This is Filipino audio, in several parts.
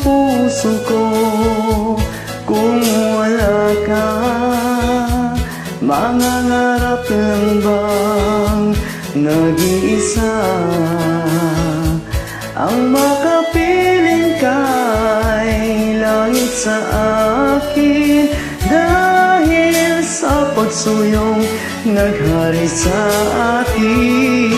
puso ko kung wala ka? Mangangarap lang bang nag-iisa ang makapiling kay langit sa akin? Dahil sa pagsuyong naghari sa atin.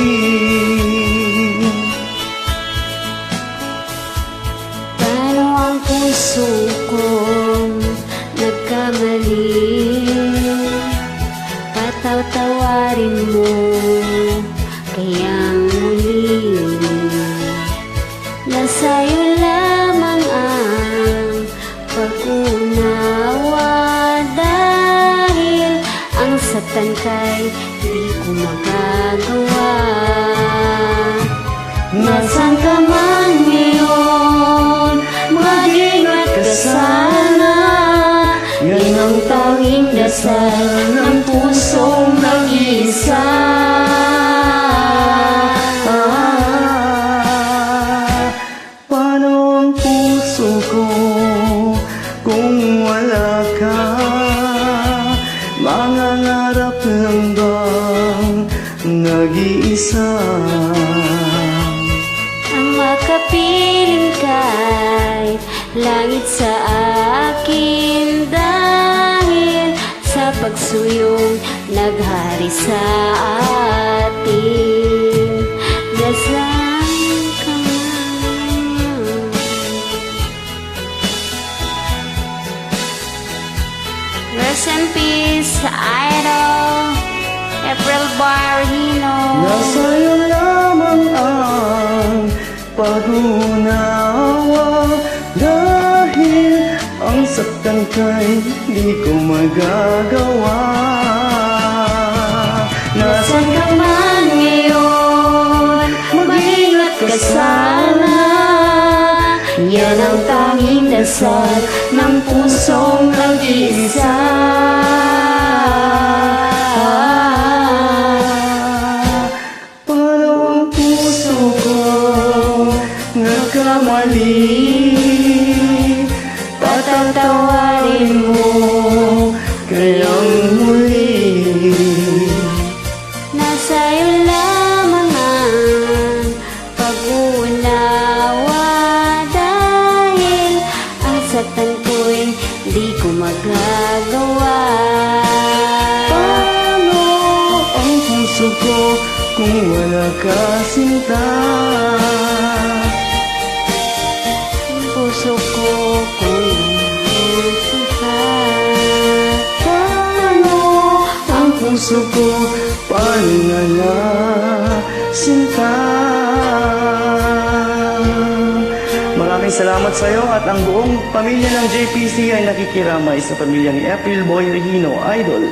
Paano ang puso kong nagkamali? Pataw-tawarin mo kayang muli. Nasa'yo lamang ang pag-unawa, dahil ang saktan kay di ko magagawa. Nasaan ka man ngayon, mag-ingat ka sana. Yan ang tanging dasal ng pusong nag-iisa. Paano ang puso ko kung wala ka? Mangangarap lang bang nag-iisa Ang makapiling kay langit sa akin, dahil sa pagsuyong naghari sa atin. Nasaan ka man? Rest in peace, Idol April Barrino. Nasa'yo lamang ang pag-unawa, dahil ang saktan kay di ko magagawa. Nasaan ka man ngayon, mag-ingat ka sana. Yan ang tanging dasal ng pusong nag-iisa. Paano ang puso ko nagkamali? Patatawarin mo Kayang muli. nasa'yo lamang ang pag-unawa, dahil ang saktan ko'y di ko magagawa. Paano ang puso ko kung wala ka, sinta? Ang puso ko kung nandito ka. Paano ang puso ko paninala, sinta? Maraming salamat sa iyo at ang buong pamilya ng JPC ay nakikiramay sa pamilya ni April Boy Regino, Idol.